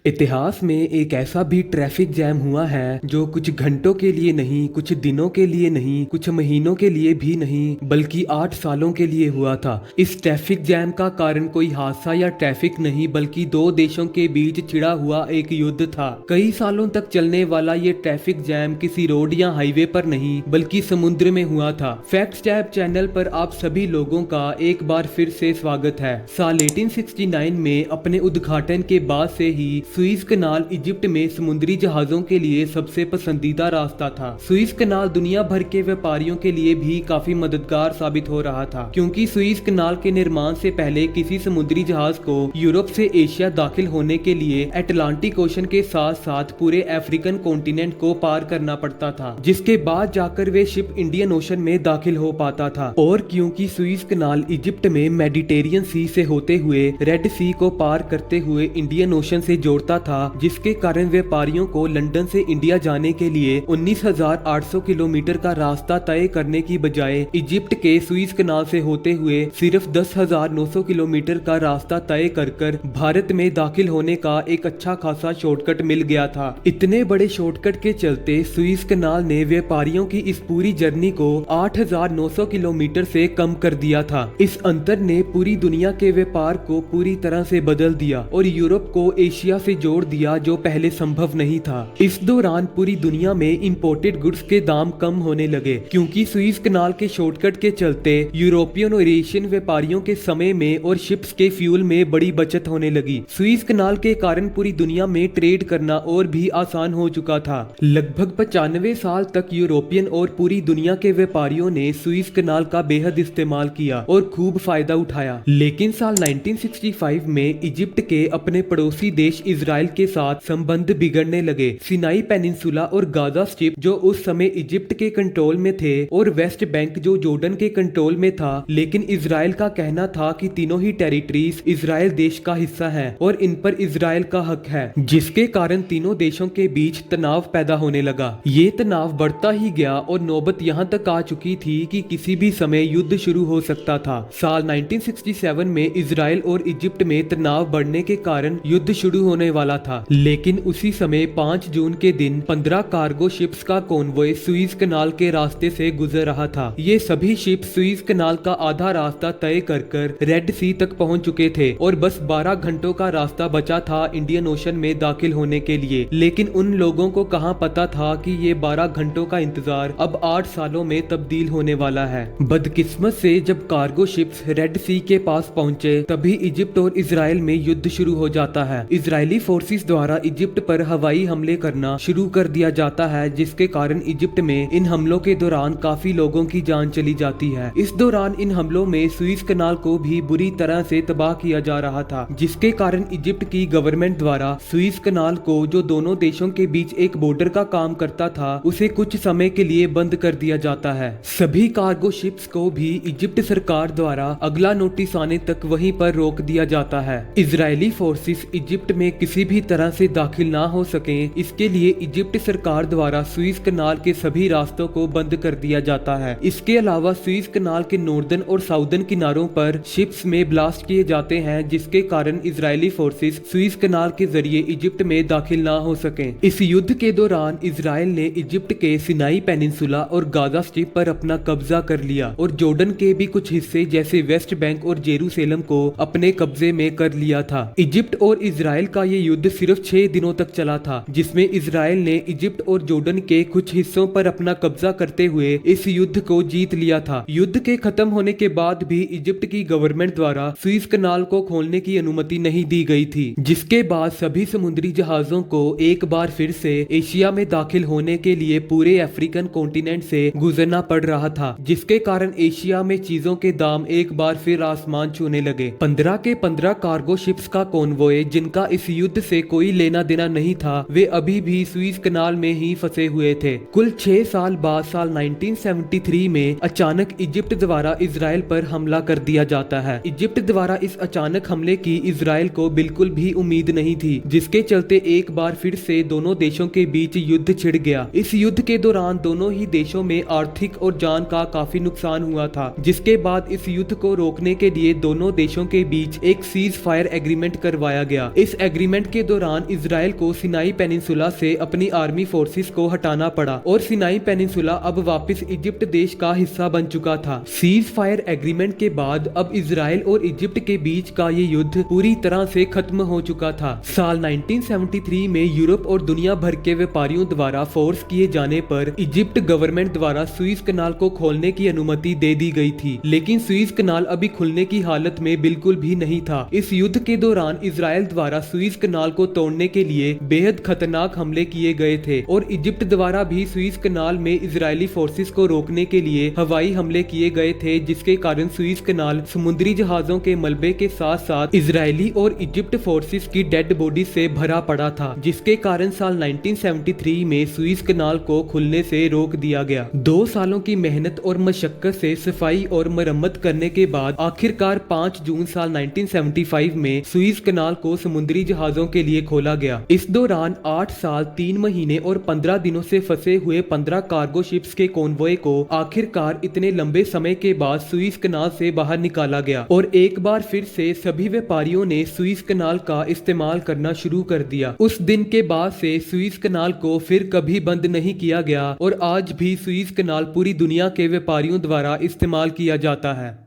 इतिहास में एक ऐसा भी ट्रैफिक जैम हुआ है जो कुछ घंटों के लिए नहीं, कुछ दिनों के लिए नहीं, कुछ महीनों के लिए भी नहीं, बल्कि 8 सालों के लिए हुआ था। इस ट्रैफिक जैम का कारण कोई हादसा या ट्रैफिक नहीं, बल्कि दो देशों के बीच छिड़ा हुआ एक युद्ध था। कई सालों तक चलने वाला ये ट्रैफिक जैम किसी रोड या हाईवे पर नहीं, बल्कि समुद्र में हुआ था। फैक्ट्स टैब चैनल पर आप सभी लोगों का एक बार फिर से स्वागत है। साल 1869 में अपने उद्घाटन के बाद से ही सुइज कनाल इजिप्ट में समुद्री जहाजों के लिए सबसे पसंदीदा रास्ता था। सुइज कनाल दुनिया भर के व्यापारियों के लिए भी काफी मददगार साबित हो रहा था, क्योंकि सुइज कनाल के निर्माण से पहले किसी समुद्री जहाज को यूरोप से एशिया दाखिल होने के लिए अटलांटिक ओशन के साथ साथ पूरे अफ्रीकन कॉन्टिनेंट को पार करना पड़ता था, जिसके बाद जाकर वे शिप इंडियन ओशन में दाखिल हो पाता था। और क्योंकि सुइज कनाल इजिप्ट में मेडिटेरियन सी से होते हुए रेड सी को पार करते हुए इंडियन ओशन से जोड़ता था, जिसके कारण व्यापारियों को लंदन से इंडिया जाने के लिए 19,800 किलोमीटर का रास्ता तय करने की बजाय इजिप्ट के सुइज कनाल से होते हुए सिर्फ 10,900 किलोमीटर का रास्ता तय कर भारत में दाखिल होने का एक अच्छा खासा शॉर्टकट मिल गया था। इतने बड़े शॉर्टकट के चलते सुइज कनाल ने व्यापारियों की इस पूरी जर्नी को 8,900 किलोमीटर से कम कर दिया था। इस अंतर ने पूरी दुनिया के व्यापार को पूरी तरह से बदल दिया और यूरोप को एशिया से जोड़ दिया, जो पहले संभव नहीं था। इस दौरान पूरी दुनिया में इंपोर्टेड गुड्स के दाम कम होने लगे, क्योंकि सुइज कनाल के शॉर्टकट के चलते यूरोपियन और एशियन व्यापारियों के समय में और शिप्स के फ्यूल में बड़ी बचत होने लगी। सुइज कनाल के कारण पूरी दुनिया में ट्रेड करना और भी आसान हो चुका था। लगभग 95 साल तक यूरोपियन और पूरी दुनिया के व्यापारियों ने सुइज कनाल का बेहद इस्तेमाल किया और खूब फायदा उठाया। लेकिन साल 1965 में इजिप्ट के अपने पड़ोसी देश इजराइल के साथ संबंध बिगड़ने लगे। सिनाई पेनिनसुला और गाजा स्ट्रिप जो उस समय इजिप्ट के कंट्रोल में थे और वेस्ट बैंक जो जॉर्डन के कंट्रोल में था, लेकिन इजराइल का कहना था कि तीनों ही टेरिटरीज इजराइल देश का हिस्सा है और इन पर इजराइल का हक है, जिसके कारण तीनों देशों के बीच तनाव पैदा होने लगा। ये तनाव बढ़ता ही गया और नौबत यहाँ तक आ चुकी थी कि किसी भी समय युद्ध शुरू हो सकता था। साल 1967 में इजराइल और इजिप्ट में तनाव बढ़ने के कारण युद्ध शुरू होने वाला था, लेकिन उसी समय 5 जून के दिन 15 कार्गो शिप्स का कॉन्वॉय सुइज कनाल के रास्ते से गुजर रहा था। ये सभी शिप सुइज कनाल का आधा रास्ता तय कर रेड सी तक पहुंच चुके थे और बस 12 घंटों का रास्ता बचा था इंडियन ओशन में दाखिल होने के लिए। लेकिन उन लोगों को कहां पता था कि ये 12 घंटों का इंतजार अब 8 सालों में तब्दील होने वाला है। बदकिस्मत से जब कार्गो शिप्स रेड सी के पास पहुंचे, तभी इजिप्ट और इजराइल में युद्ध शुरू हो जाता है। इजरायली फोर्सेस द्वारा इजिप्ट पर हवाई हमले करना शुरू कर दिया जाता है, जिसके कारण इजिप्ट में इन हमलों के दौरान काफी लोगों की जान चली जाती है। इस दौरान इन हमलों में सुइज कनाल को भी बुरी तरह से तबाह किया जा रहा था, जिसके कारण इजिप्ट की गवर्नमेंट द्वारा सुइज कनाल को, जो दोनों देशों के बीच एक बॉर्डर का काम करता था, उसे कुछ समय के लिए बंद कर दिया जाता है। सभी कार्गो शिप्स को भी इजिप्ट सरकार द्वारा अगला नोटिस आने तक वहीं पर रोक दिया जाता है। इजरायली फोर्सेस इजिप्ट में किसी भी तरह से दाखिल ना हो सकें, इसके लिए इजिप्ट सरकार द्वारा सुइज कनाल के सभी रास्तों को बंद कर दिया जाता है। इसके अलावा सुइज कनाल के नॉर्दर्न और साउदर्न किनारों पर शिप्स में ब्लास्ट किए जाते हैं, जिसके कारण इजरायली फोर्सेस सुइज कनाल के जरिए इजिप्ट में दाखिल ना हो सकें। इस युद्ध के दौरान इजराइल ने इजिप्ट के सिनाई पेनिनसुला और गाजा स्ट्रिप पर अपना कब्जा कर लिया और जॉर्डन के भी कुछ हिस्से जैसे वेस्ट बैंक और जेरूसलम को अपने कब्जे में कर लिया था। इजिप्ट और इजराइल का ये युद्ध सिर्फ 6 दिनों तक चला था, जिसमें इजराइल ने इजिप्ट और जॉर्डन के कुछ हिस्सों पर अपना कब्जा करते हुए इस युद्ध को जीत लिया था। युद्ध के खत्म होने के बाद भी इजिप्ट की गवर्नमेंट द्वारा सुइज कनाल को खोलने की अनुमति नहीं दी गई थी, जिसके बाद सभी समुद्री जहाजों को एक बार फिर से एशिया में दाखिल होने के लिए पूरे अफ्रीकन कॉन्टिनेंट से गुजरना पड़ रहा था, जिसके कारण एशिया में चीजों के दाम एक बार फिर आसमान छूने लगे। 15 के 15 कार्गो शिप्स का कॉन्वॉय, जिनका इस युद्ध से कोई लेना देना नहीं था, वे अभी भी सुइज कनाल में ही फंसे हुए थे। कुल 6 साल बाद साल 1973 में अचानक इजिप्ट द्वारा इजराइल पर हमला कर दिया जाता है। इजिप्ट द्वारा इस अचानक हमले की इजराइल को बिल्कुल भी उम्मीद नहीं थी, जिसके चलते एक बार फिर से दोनों देशों के बीच युद्ध छिड़ गया। इस युद्ध के दौरान दोनों ही देशों में आर्थिक और जान का काफी नुकसान हुआ था, जिसके बाद इस युद्ध को रोकने के लिए दोनों देशों के बीच एक सीज फायर एग्रीमेंट करवाया गया। इस एग्रीमेंट एग्रीमेंट के दौरान इजराइल को सिनाई पेनिनसुला से अपनी आर्मी फोर्सेस को हटाना पड़ा और सिनाई पेनिनसुला अब वापस इजिप्ट देश का हिस्सा बन चुका था। सीज फायर एग्रीमेंट के बाद अब इजराइल और इजिप्ट के बीच का ये युद्ध पूरी तरह से खत्म हो चुका था। साल 1973 में यूरोप और दुनिया भर के व्यापारियों द्वारा फोर्स किए जाने पर इजिप्ट गवर्नमेंट द्वारा सुइज कनाल को खोलने की अनुमति दे दी गई थी, लेकिन सुइज कनाल अभी खुलने की हालत में बिल्कुल भी नहीं था। इस युद्ध के दौरान इजराइल द्वारा सुइज कनाल को तोड़ने के लिए बेहद खतरनाक हमले किए गए थे और इजिप्ट द्वारा भी सुइज कनाल में इजरायली फोर्सेस को रोकने के लिए हवाई हमले किए गए थे, जिसके कारण सुइज कनाल समुद्री जहाजों के मलबे के साथ साथ इजरायली और इजिप्ट फोर्सेस की डेड बॉडी से भरा पड़ा था, जिसके कारण साल 1973 में सुइज कनाल को खुलने से रोक दिया गया। 2 सालों की मेहनत और मशक्कत से सफाई और मरम्मत करने के बाद आखिरकार 5 जून साल 1975 में सुइज कनाल को समुद्री जहाजों के लिए खोला गया। इस दौरान 8 साल 3 महीने और 15 दिनों से फंसे हुए 15 कार्गो शिप्स के कॉन्वॉय को आखिरकार इतने लंबे समय के बाद सुइज कनाल से बाहर निकाला गया और एक बार फिर से सभी व्यापारियों ने सुइज कनाल का इस्तेमाल करना शुरू कर दिया। उस दिन के बाद से सुइज कनाल को फिर कभी बंद नहीं किया गया और आज भी सुइज कनाल पूरी दुनिया के व्यापारियों द्वारा इस्तेमाल किया जाता है।